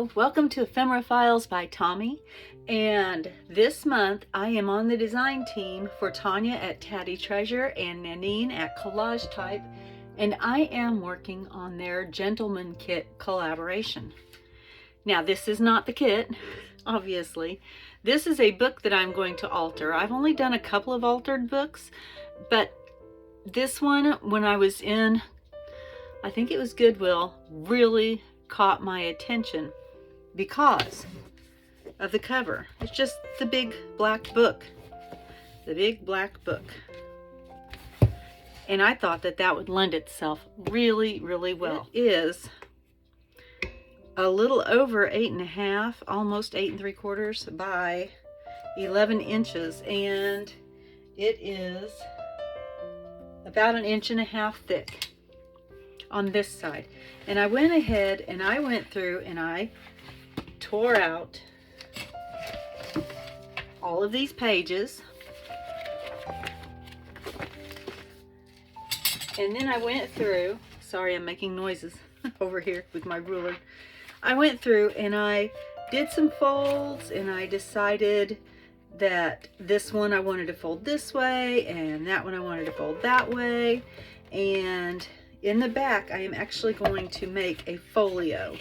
Hello, welcome to Ephemera Files by Tommy, and this month I am on the design team for Tania at Tatty Treasure and Nanine at Collage Type, and I am working on their Gentleman Kit collaboration. Now this is not the kit, obviously. This is a book that I'm going to alter. I've only done a couple of altered books, but this one, when I was in, I think it was Goodwill, really caught my attention because of the cover. It's just the big black book. The big black book. And I thought that that would lend itself really, really well. It is a little over 8.5, almost 8 3/4 by 11 inches, and it is about 1.5 inches thick on this side. And I went ahead and I went through and I tore out all of these pages, and then I went through, sorry I'm making noises over here with my ruler. I went through and I did some folds, and I decided that this one I wanted to fold this way and that one I wanted to fold that way. And in the back I am actually going to make a folio,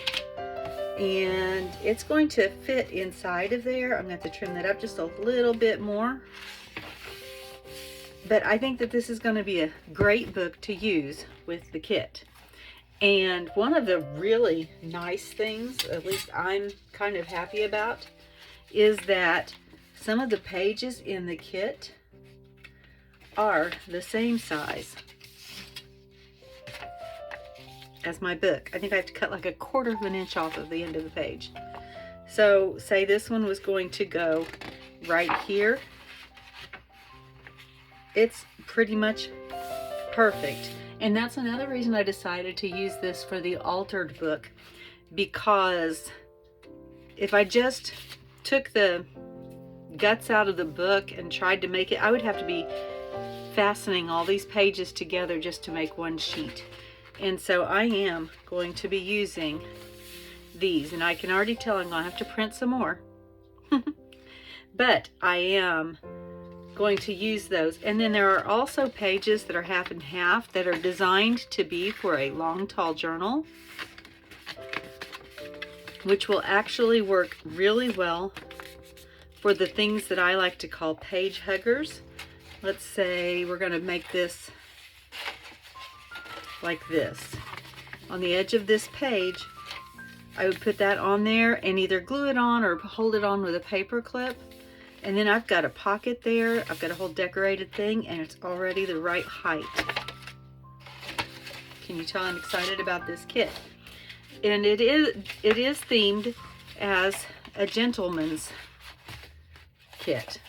and it's going to fit inside of there. I'm going to have to trim that up just a little bit more, but I think that this is going to be a great book to use with the kit. And one of the really nice things, at least I'm kind of happy about, is that some of the pages in the kit are the same size as my book. I think I have to cut like 1/4 inch off of the end of the page. So say this one was going to go right here. It's pretty much perfect. And that's another reason I decided to use this for the altered book, because if I just took the guts out of the book and tried to make it, I would have to be fastening all these pages together just to make one sheet. And so I am going to be using these, and I can already tell I'm going to have to print some more. But I am going to use those. And then there are also pages that are 1/2 and 1/2 that are designed to be for a long, tall journal, which will actually work really well for the things that I like to call page huggers. Let's say we're going to make this like this. On the edge of this page, I would put that on there and either glue it on or hold it on with a paper clip. And then I've got a pocket there. I've got a whole decorated thing, and it's already the right height. Can you tell I'm excited about this kit? And it is themed as a gentleman's kit.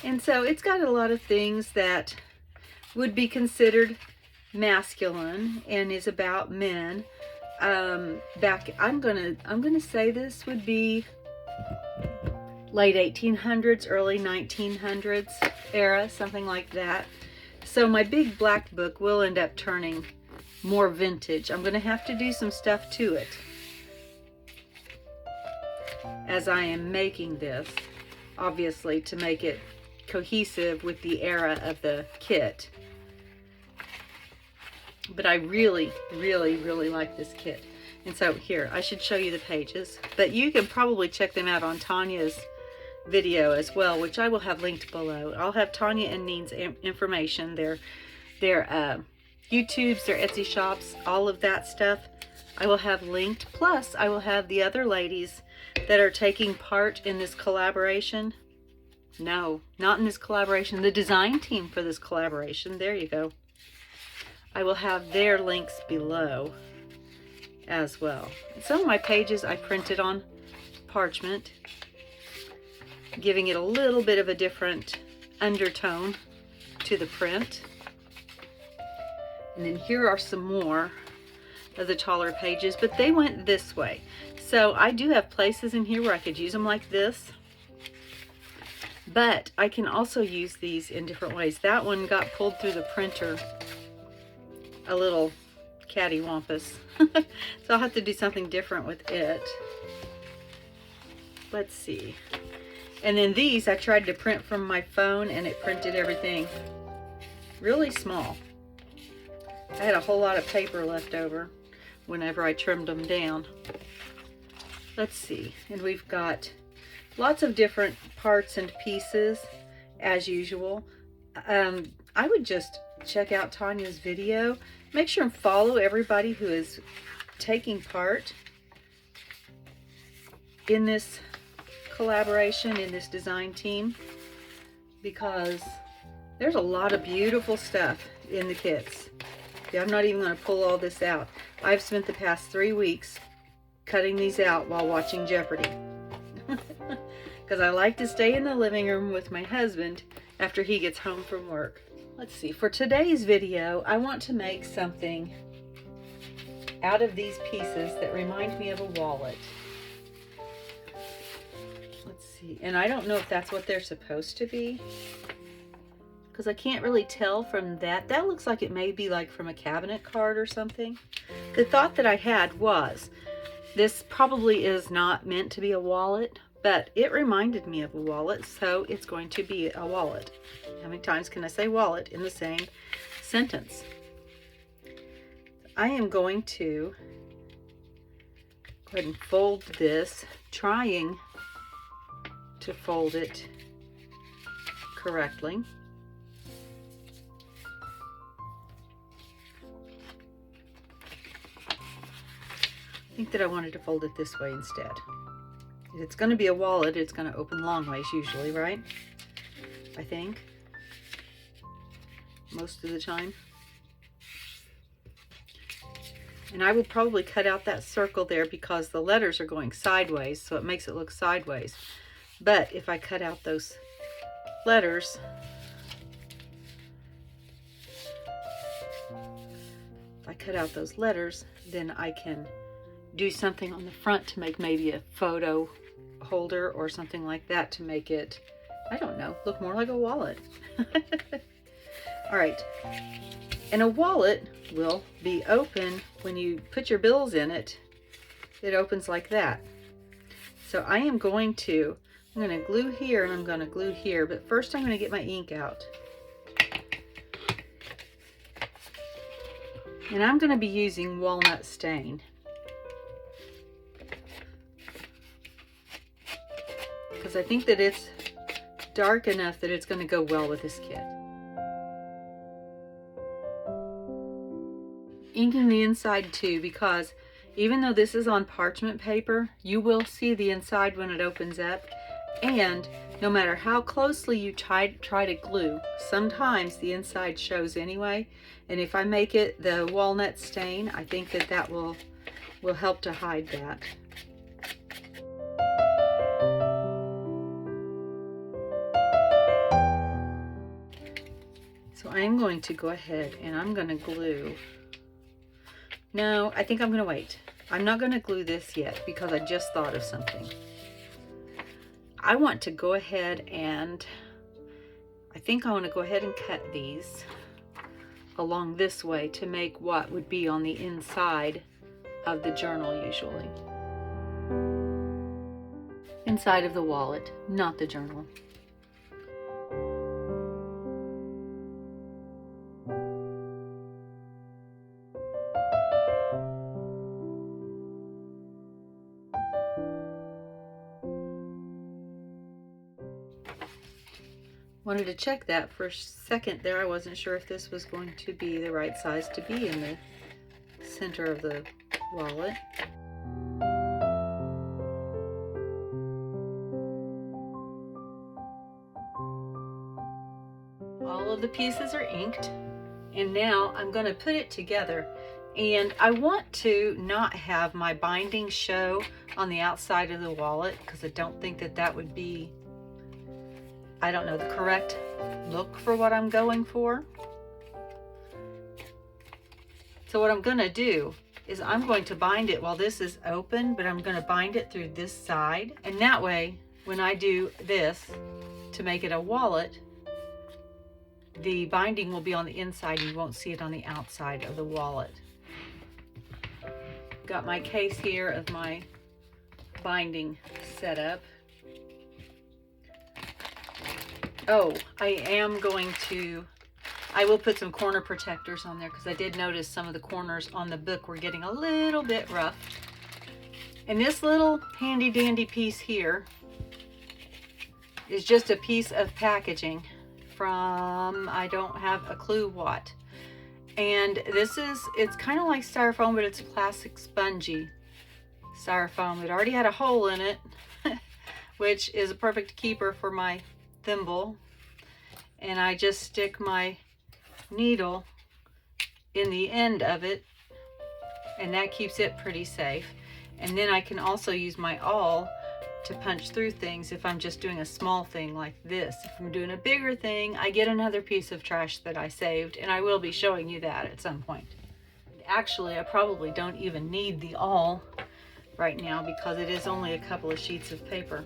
And so it's got a lot of things that would be considered masculine and is about men. I'm gonna say this would be late 1800s, early 1900s era, something like that. So my big black book will end up turning more vintage. I'm gonna have to do some stuff to it as I am making this, obviously, to make it cohesive with the era of the kit. But I really, really, really like this kit. And so here, I should show you the pages, but you can probably check them out on Tania's video as well, which I will have linked below. I'll have Tania and Nanine's information, their YouTubes, their Etsy shops, all of that stuff I will have linked. Plus, I will have the other ladies that are taking part in this collaboration. No, not in this collaboration, the design team for this collaboration. There you go. I will have their links below as well. Some of my pages I printed on parchment, giving it a little bit of a different undertone to the print. And then here are some more of the taller pages, but they went this way. So I do have places in here where I could use them like this, but I can also use these in different ways. That one got pulled through the printer a little cattywampus. So I'll have to do something different with it. Let's see. And then these I tried to print from my phone, and it printed everything really small. I had a whole lot of paper left over whenever I trimmed them down. Let's see. And we've got lots of different parts and pieces as usual. I would just check out Tania's video. Make sure and follow everybody who is taking part in this collaboration, in this design team, because there's a lot of beautiful stuff in the kits. Yeah, I'm not even going to pull all this out. I've spent the past 3 weeks cutting these out while watching Jeopardy. Because I like to stay in the living room with my husband after he gets home from work. Let's see, for today's video, I want to make something out of these pieces that remind me of a wallet. Let's see, and I don't know if that's what they're supposed to be, because I can't really tell from that. That looks like it may be like from a cabinet card or something. The thought that I had was, this probably is not meant to be a wallet, but it reminded me of a wallet, so it's going to be a wallet. How many times can I say wallet in the same sentence? I am going to go ahead and fold this, trying to fold it correctly. I think that I wanted to fold it this way instead. If it's going to be a wallet, it's going to open long ways usually, right? I think. Most of the time. And I will probably cut out that circle there because the letters are going sideways, so it makes it look sideways. But if I cut out those letters, then I can do something on the front to make maybe a photo holder or something like that to make it, I don't know, look more like a wallet. All right, and a wallet will be open when you put your bills in it. It opens like that. So I'm going to glue here and I'm going to glue here, but first I'm going to get my ink out. And I'm going to be using walnut stain. Because I think that it's dark enough that it's going to go well with this kit. Inking the inside too, because even though this is on parchment paper, you will see the inside when it opens up. And no matter how closely you try to glue, sometimes the inside shows anyway. And if I make it the walnut stain, I think that that will help to hide that. So I'm going to go ahead and I'm going to glue. No, I think I'm going to wait. I'm not going to glue this yet because I just thought of something. I want to go ahead and I want to go ahead and cut these along this way to make what would be on the inside of the journal usually. Inside of the wallet, not the journal. Wanted to check that for a second there. I wasn't sure if this was going to be the right size to be in the center of the wallet. All of the pieces are inked, and now I'm going to put it together. And I want to not have my binding show on the outside of the wallet because I don't think that that would be, I don't know, the correct look for what I'm going for. So what I'm going to do is I'm going to bind it while this is open, but I'm going to bind it through this side. And that way, when I do this to make it a wallet, the binding will be on the inside and you won't see it on the outside of the wallet. got my case here of my binding set up. Oh, I will put some corner protectors on there because I did notice some of the corners on the book were getting a little bit rough. And this little handy dandy piece here is just a piece of packaging from, I don't have a clue what. And it's kind of like styrofoam, but it's plastic spongy styrofoam. It already had a hole in it, which is a perfect keeper for my thimble. And I just stick my needle in the end of it, and that keeps it pretty safe. And then I can also use my awl to punch through things if I'm just doing a small thing like this. If I'm doing a bigger thing, I get another piece of trash that I saved, and I will be showing you that at some point. Actually, I probably don't even need the awl right now because it is only a couple of sheets of paper.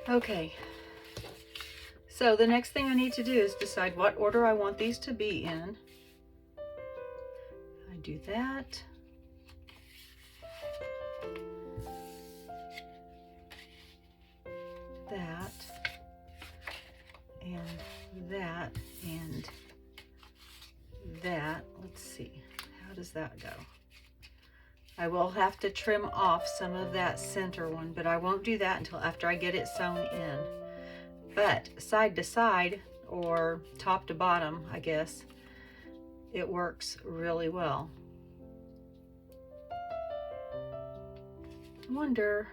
Okay, so the next thing I need to do is decide what order I want these to be in. I do that. That. And that. And that. Let's see. How does that go? I will have to trim off some of that center one, but I won't do that until after I get it sewn in. But side to side, or top to bottom, I guess, it works really well. I wonder,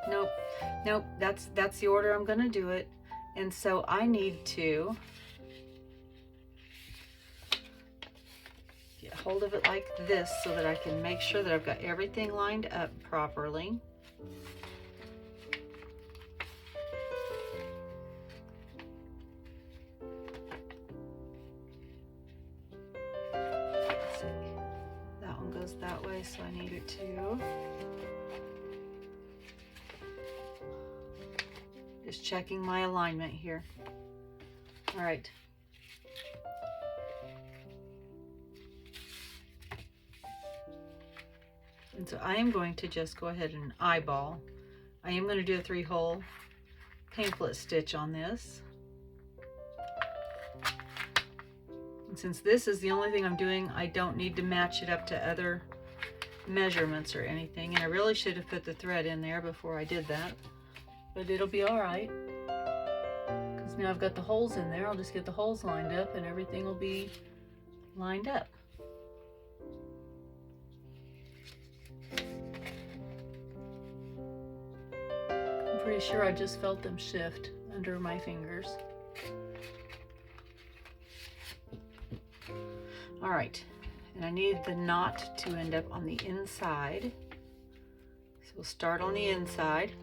nope, that's the order I'm gonna do it. And so I need to get hold of it like this so that I can make sure that I've got everything lined up properly. Let's see. That one goes that way, so I need it to. Just checking my alignment here. All right. And so I am going to just go ahead and eyeball. I am going to do a 3-hole pamphlet stitch on this. And since this is the only thing I'm doing, I don't need to match it up to other measurements or anything. And I really should have put the thread in there before I did that. But it'll be all right. Because now I've got the holes in there. I'll just get the holes lined up and everything will be lined up. Pretty sure I just felt them shift under my fingers. All right, and I need the knot to end up on the inside. So we'll start on the inside.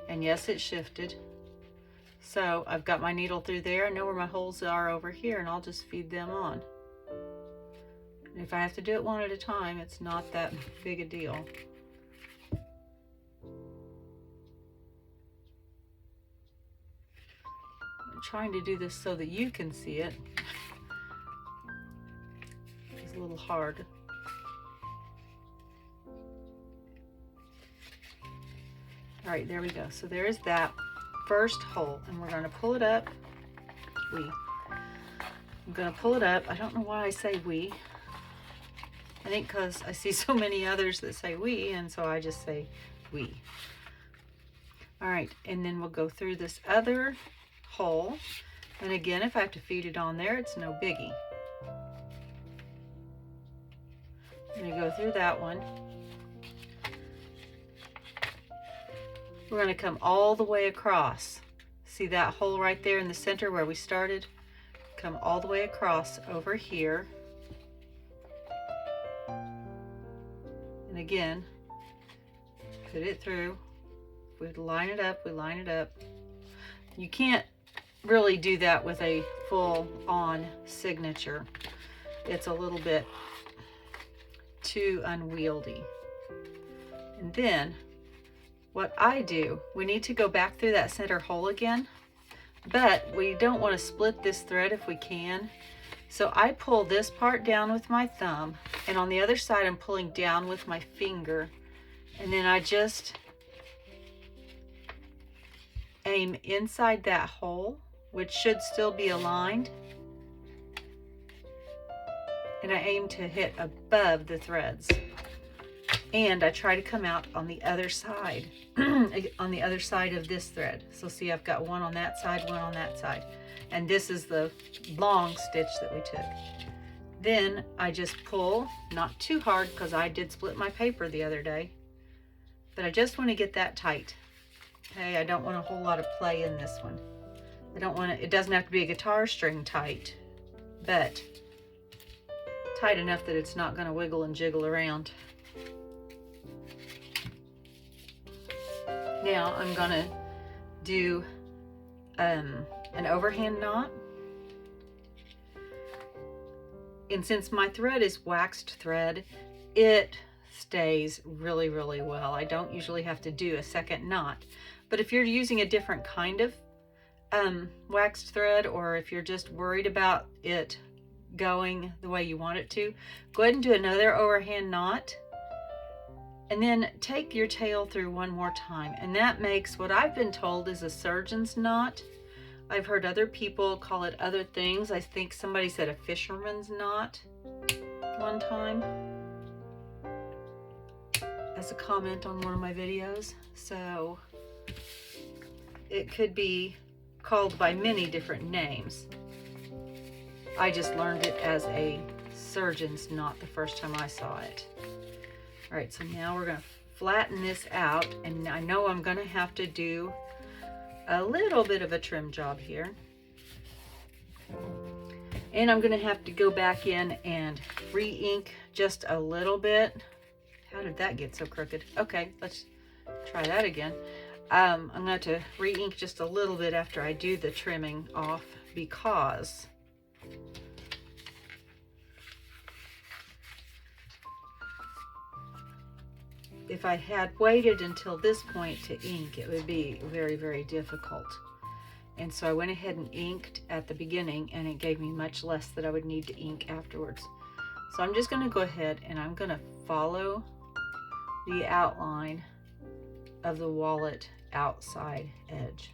And yes, it shifted. So I've got my needle through there. I know where my holes are over here, and I'll just feed them on. And if I have to do it one at a time, it's not that big a deal. Trying to do this so that you can see it. It's a little hard. All right, there we go. So there's that first hole, and we're going to pull it up. I'm going to pull it up. I don't know why I say we. I think because I see so many others that say we, and so I just say we. All right, and then we'll go through this other hole, and again, if I have to feed it on there, it's no biggie. I'm going to go through that one. We're going to come all the way across. See that hole right there in the center where we started? Come all the way across over here. And again, put it through. We line it up, we line it up. You can't really do that with a full-on signature. It's a little bit too unwieldy. And then what I do, we need to go back through that center hole again, but we don't want to split this thread if we can. So I pull this part down with my thumb, and on the other side I'm pulling down with my finger, and then I just aim inside that hole, which should still be aligned, and I aim to hit above the threads. And I try to come out on the other side, on the other side of this thread. So see, I've got one on that side, one on that side. And this is the long stitch that we took. Then I just pull, not too hard because I did split my paper the other day, but I just want to get that tight. Okay, I don't want a whole lot of play in this one. I don't want it doesn't have to be a guitar string tight, but tight enough that it's not going to wiggle and jiggle around. Now I'm gonna do an overhand knot. And since my thread is waxed thread, it stays really, really well. I don't usually have to do a second knot. But if you're using a different kind of waxed thread, or if you're just worried about it going the way you want it to, go ahead and do another overhand knot. And then take your tail through one more time. And that makes what I've been told is a surgeon's knot. I've heard other people call it other things. I think somebody said a fisherman's knot one time as a comment on one of my videos. So it could be called by many different names. I just learned it as a surgeon's knot the first time I saw it. All right, so now we're gonna flatten this out, and I know I'm gonna have to do a little bit of a trim job here. And I'm gonna have to go back in and re-ink just a little bit. How did that get so crooked? Okay, let's try that again. I'm gonna have to re-ink just a little bit after I do the trimming off, because if I had waited until this point to ink, it would be very, very difficult. And so I went ahead and inked at the beginning, and it gave me much less that I would need to ink afterwards. So I'm just going to go ahead and I'm going to follow the outline of the wallet outside edge.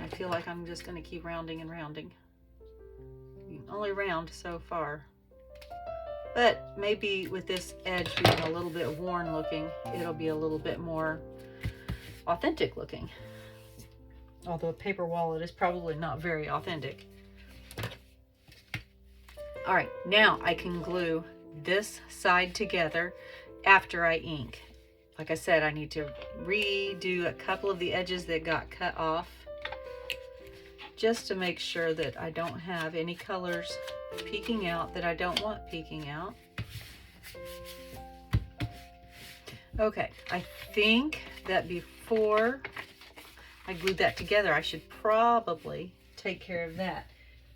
I feel like I'm just going to keep rounding and rounding. You can only round so far. But maybe with this edge being a little bit worn looking, it'll be a little bit more authentic looking. Although a paper wallet is probably not very authentic. All right, now I can glue this side together after I ink. Like I said, I need to redo a couple of the edges that got cut off, just to make sure that I don't have any colors peeking out that I don't want peeking out. Okay, I think that before I glue that together, I should probably take care of that.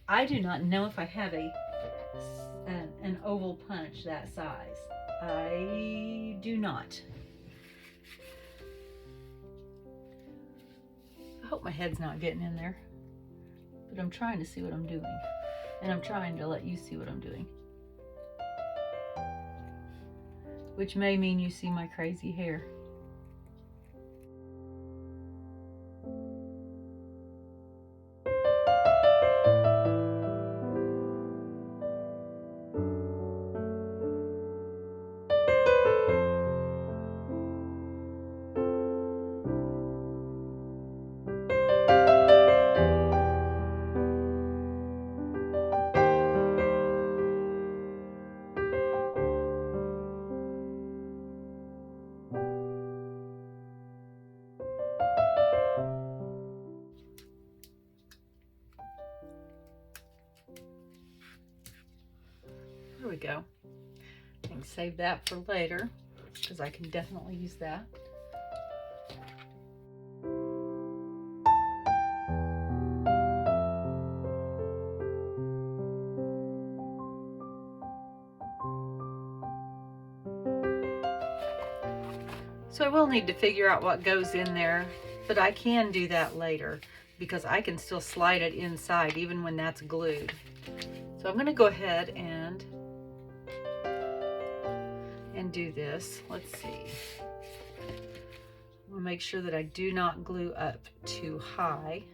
I do not know if I have an oval punch that size. I do not. I hope my head's not getting in there. But I'm trying to see what I'm doing. And I'm trying to let you see what I'm doing. Which may mean you see my crazy hair. There we go. And and save that for later because I can definitely use that. So I will need to figure out what goes in there, but I can do that later because I can still slide it inside even when that's glued. So I'm going to go ahead and do this. Let's see. I'll make sure that I do not glue up too high.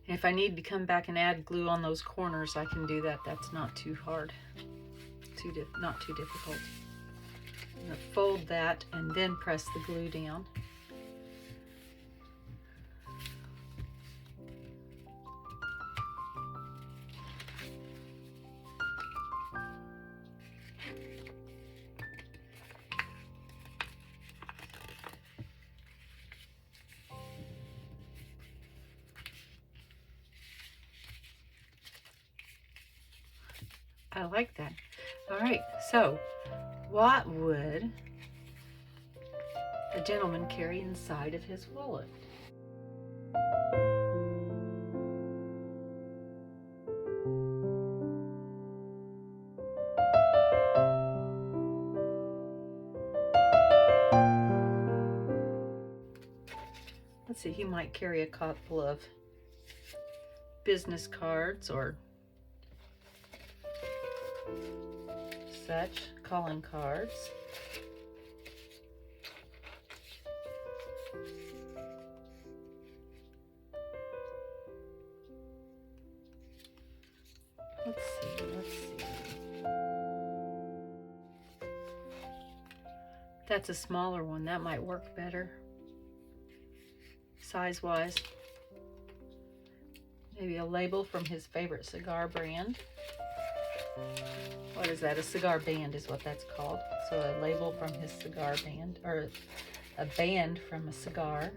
If I need to come back and add glue on those corners, I can do that. That's not too hard, not too difficult. I'm going to fold that and then press the glue down. I like that. All right, so what would a gentleman carry inside of his wallet? Let's see, he might carry a couple of business cards or such, calling cards. Let's see. That's a smaller one. That might work better, size-wise. Maybe a label from his favorite cigar brand. What is that? A cigar band is what that's called. So a label from his cigar band, or a band from a cigar.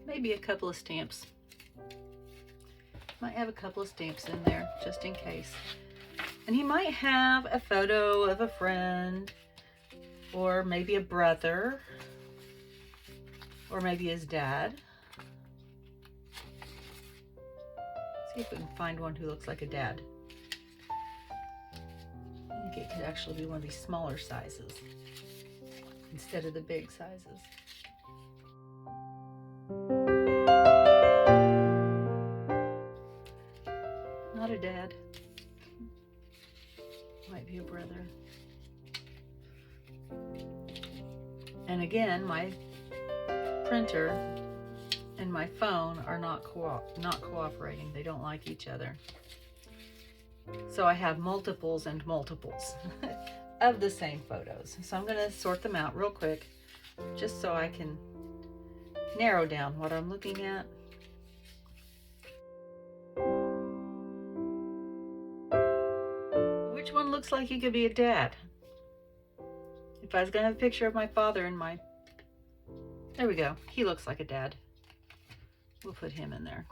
Maybe a couple of stamps. Might have a couple of stamps in there just in case. And he might have a photo of a friend, or maybe a brother, or maybe his dad. See if we can find one who looks like a dad. I think it could actually be one of these smaller sizes instead of the big sizes. Not a dad. Might be a brother. And again, my printer and my phone are not cooperating. They don't like each other. So I have multiples and multiples of the same photos. So I'm going to sort them out real quick just so I can narrow down what I'm looking at. Which one looks like he could be a dad? If I was going to have a picture of my father and my... There we go. He looks like a dad. We'll put him in there.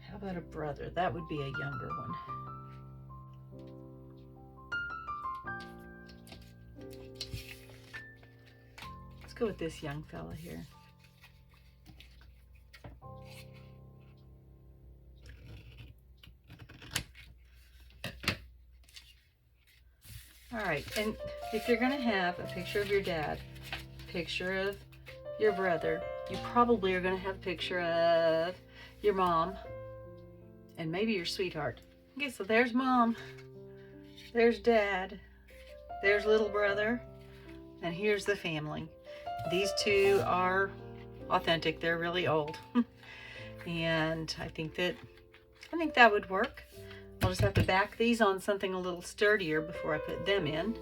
How about a brother? That would be a younger one. go with this young fella here. All right, and if you're gonna have a picture of your dad, picture of your brother, you probably are gonna have a picture of your mom and maybe your sweetheart. Okay, so there's mom, there's dad, there's little brother, and here's the family. These two are authentic. They're really old. And I think that would work. I'll just have to back these on something a little sturdier before I put them in.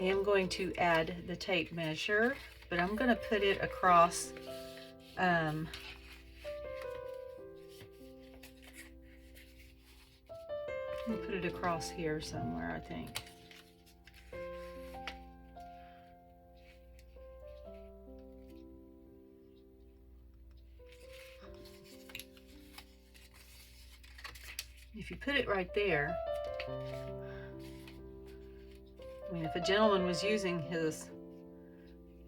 I am going to add the tape measure, but I'm going to put it across put it across here somewhere, I think. If you put it right there, I mean, if a gentleman was using his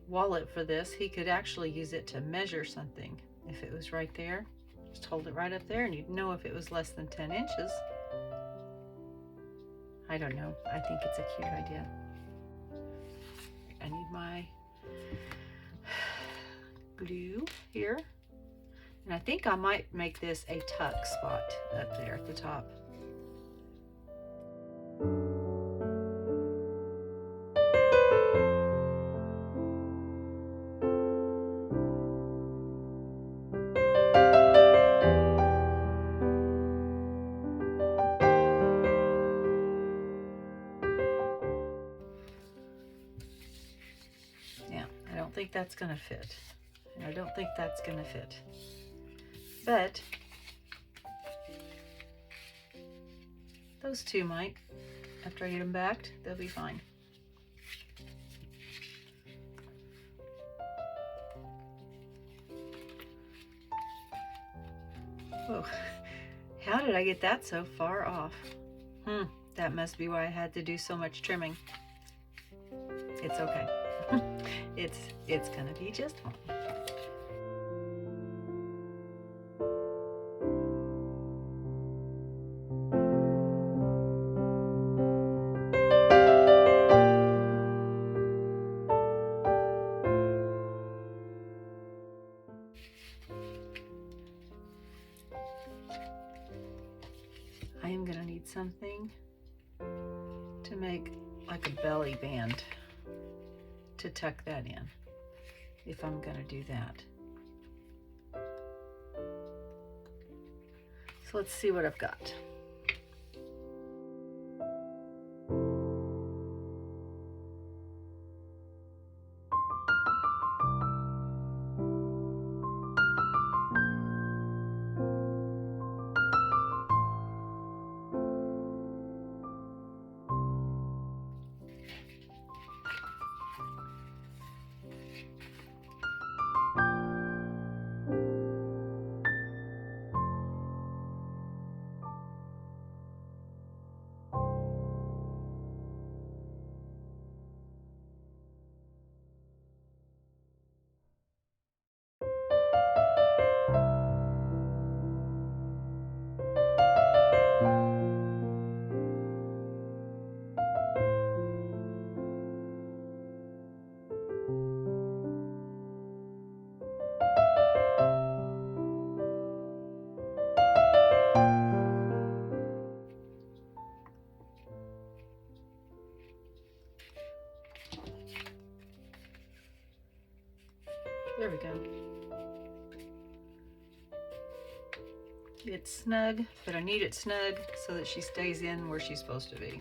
wallet for this, he could actually use it to measure something. If it was right there, just hold it right up there and you'd know if it was less than 10 inches. I don't know. I think it's a cute idea. I need my glue here. And I think I might make this a tuck spot up there at the top. Yeah, I don't think that's gonna fit. And I don't think that's gonna fit. But those two might. After I get them backed, they'll be fine. Whoa, how did I get that so far off? That must be why I had to do so much trimming. It's okay. It's gonna be just fine. I am gonna need something to make like a belly band to tuck that in, if I'm gonna do that. So let's see what I've got. There we go. It's snug, but I need it snug so that she stays in where she's supposed to be.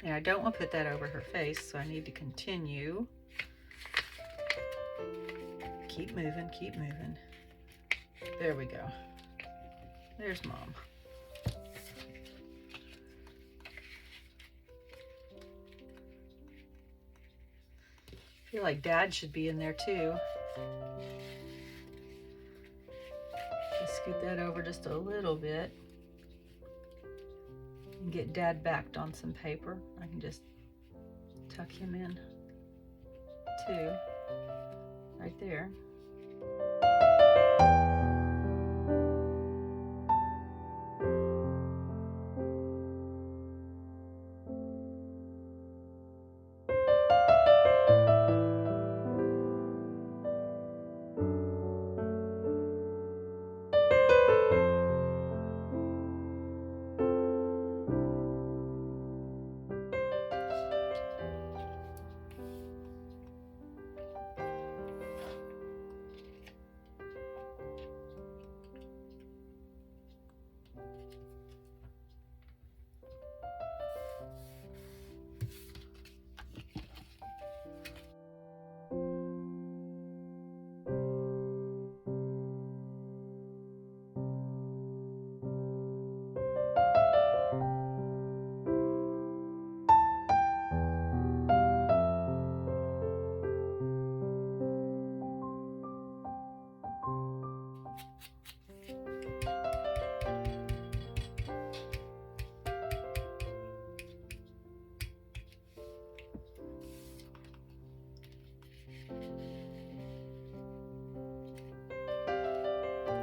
And I don't want to put that over her face, so I need to continue. Keep moving, keep moving. There we go. There's Mom. I feel like Dad should be in there too. Just scoot that over just a little bit and get Dad backed on some paper. I can just tuck him in. too. Right there.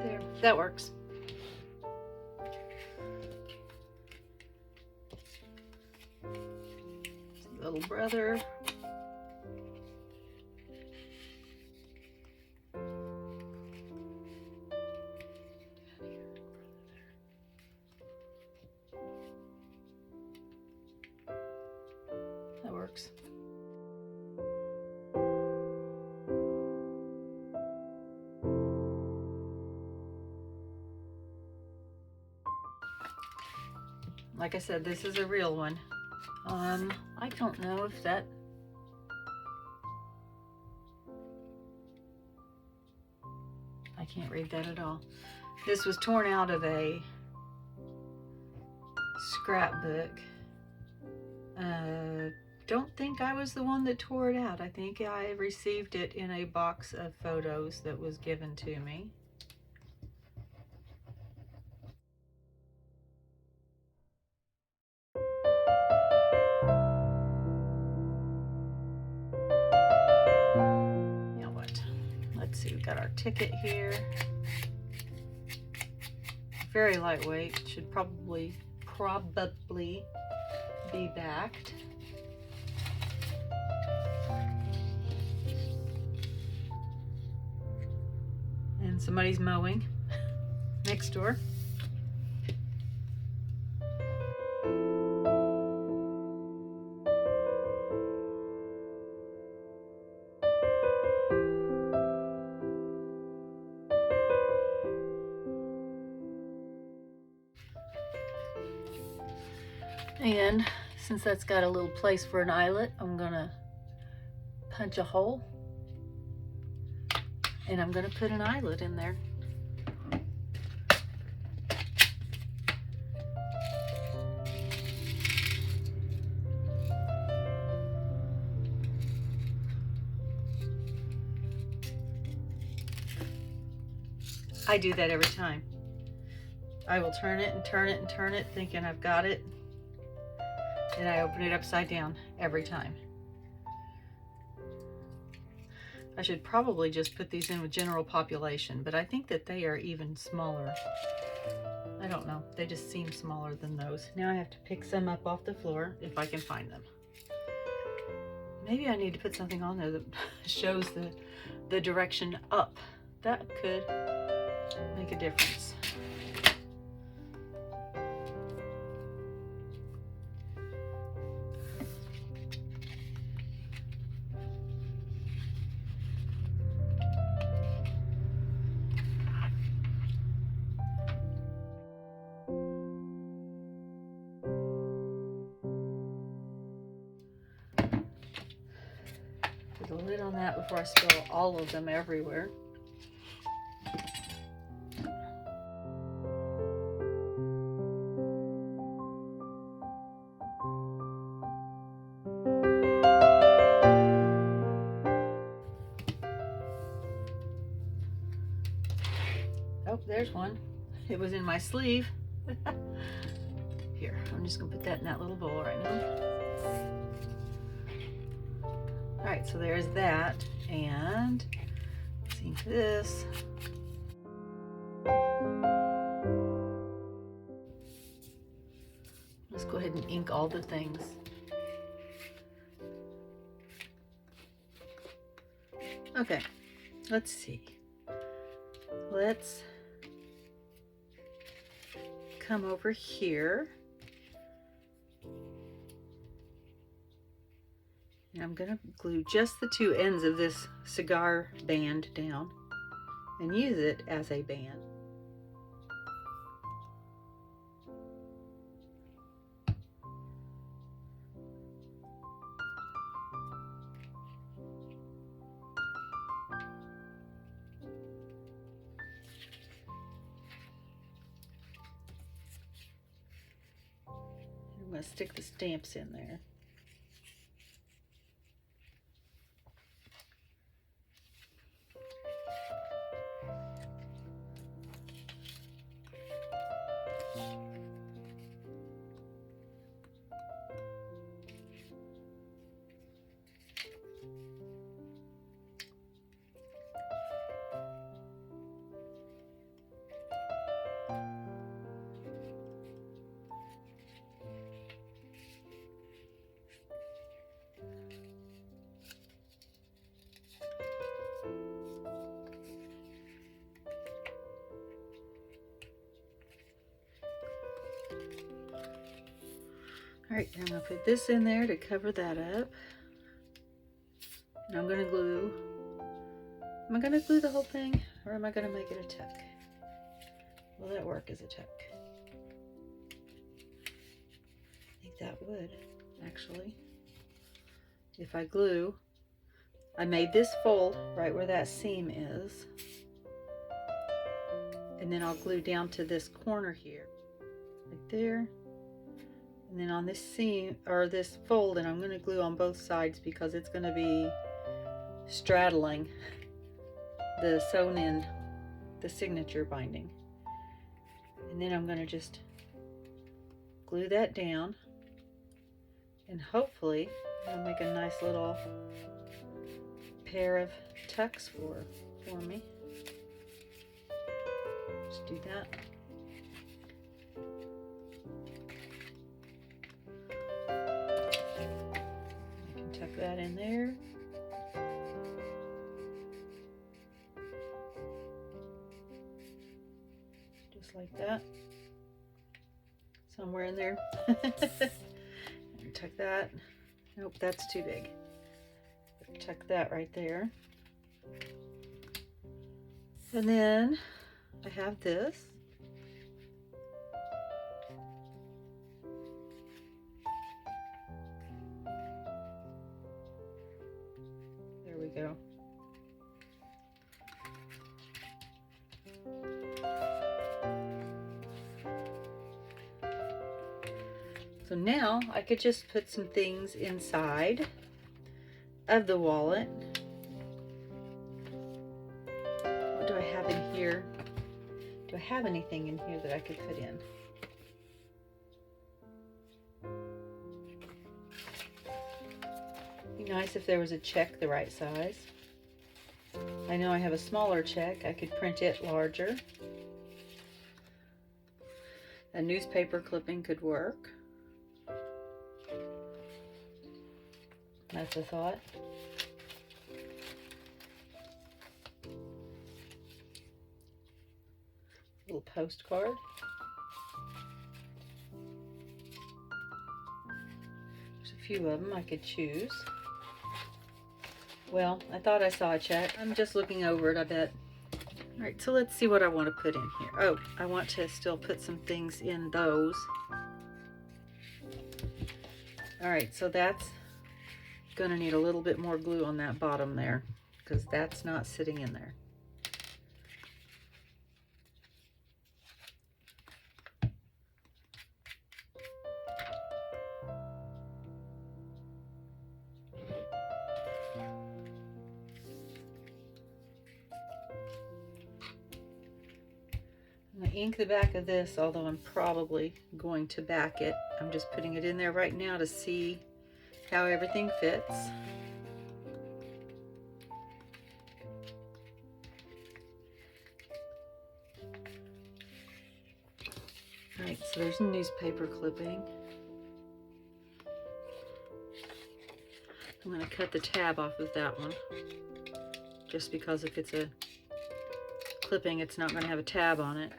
There, that works. Little brother. That works. Like I said, this is a real one. I don't know if that... I can't read that at all. This was torn out of a scrapbook. Don't think I was the one that tore it out. I think I received it in a box of photos that was given to me. Let's see, we've got our ticket here. Very lightweight, should probably be backed. And somebody's mowing next door. And since that's got a little place for an eyelet, I'm gonna punch a hole and I'm gonna put an eyelet in there. I do that every time. I will turn it and turn it and turn it thinking I've got it. And I open it upside down every time. I should probably just put these in with general population, but I think that they are even smaller. I don't know, they just seem smaller than those. Now I have to pick some up off the floor if I can find them. Maybe I need to put something on there that shows the direction up. That could make a difference. Put a lid on that before I spill all of them everywhere. Oh, there's one. It was in my sleeve. Here, I'm just gonna put that in that little bowl right now. All right, so there's that, and let's ink this. Let's go ahead and ink all the things. Okay, let's see. Let's come over here. And I'm gonna glue just the two ends of this cigar band down and use it as a band. I'm gonna stick the stamps in there. All right, I'm gonna put this in there to cover that up. And I'm gonna glue. Am I gonna glue the whole thing, or am I gonna make it a tuck? Will that work as a tuck? I think that would, actually. If I glue, I made this fold right where that seam is. And then I'll glue down to this corner here, right there. And then on this seam, or this fold, and I'm going to glue on both sides because it's going to be straddling the sewn in, the signature binding. And then I'm going to just glue that down, and hopefully it'll make a nice little pair of tucks for me. Just do that. That in there. Just like that. Somewhere in there. Tuck that. Nope, that's too big. Tuck that right there. And then I have this. Go. So now I could just put some things inside of the wallet. What do I have in here? Do I have anything in here that I could put in? Be nice if there was a check the right size. I know I have a smaller check. I could print it larger. A newspaper clipping could work. That's a thought. A little postcard. There's a few of them I could choose. Well, I thought I saw a check. I'm just looking over it, I bet. All right, so let's see what I want to put in here. Oh, I want to still put some things in those. All right, so that's gonna need a little bit more glue on that bottom there because that's not sitting in there. I'm gonna ink the back of this, although I'm probably going to back it. I'm just putting it in there right now to see how everything fits. So there's a newspaper clipping. I'm going to cut the tab off of that one, just because if it's a clipping, it's not going to have a tab on it.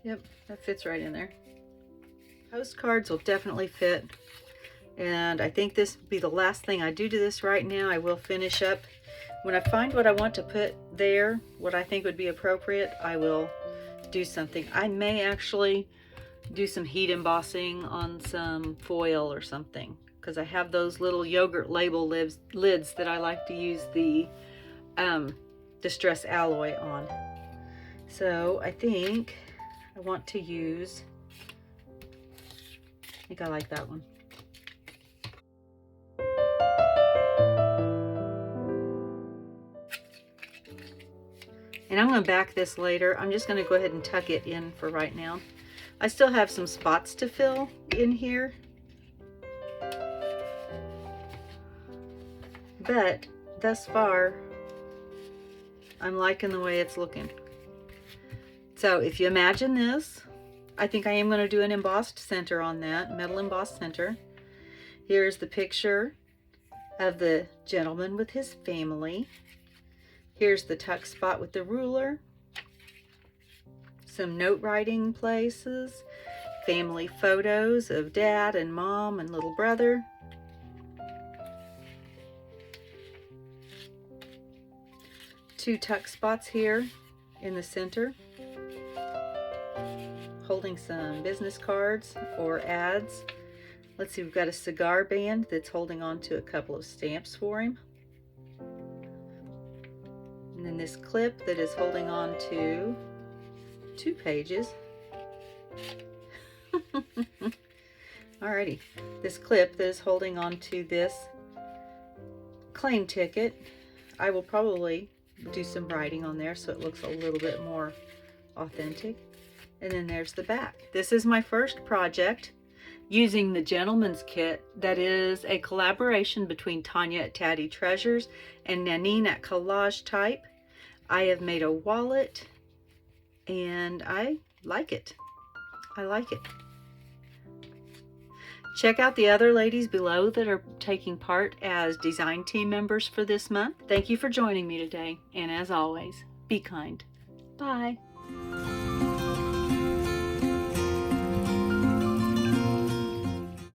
Yep, that fits right in there. Postcards will definitely fit. And I think this will be the last thing I do to this right now. I will finish up. When I find what I want to put there, what I think would be appropriate, I will do something. I may actually do some heat embossing on some foil or something, because I have those little yogurt label lids that I like to use the distress alloy on. So I think I want to use, I think I like that one. And I'm going to back this later. I'm just going to go ahead and tuck it in for right now. I still have some spots to fill in here. But thus far, I'm liking the way it's looking. So if you imagine this, I think I am going to do an embossed center on that, metal embossed center. Here's the picture of the gentleman with his family. Here's the tuck spot with the ruler. Some note writing places. Family photos of dad and mom and little brother. Two tuck spots here in the center, holding some business cards or ads. Let's see, we've got a cigar band that's holding on to a couple of stamps for him. And then this clip that is holding on to 2 pages. Alrighty, this clip that is holding on to this claim ticket. I will probably do some writing on there so it looks a little bit more authentic. And then there's the back. This is my first project using the gentleman's kit that is a collaboration between Tania at Tatty Treasures and Nanine at Collage Type. I have made a wallet and I like it. I like it. Check out the other ladies below that are taking part as design team members for this month. Thank you for joining me today, and as always, be kind. Bye.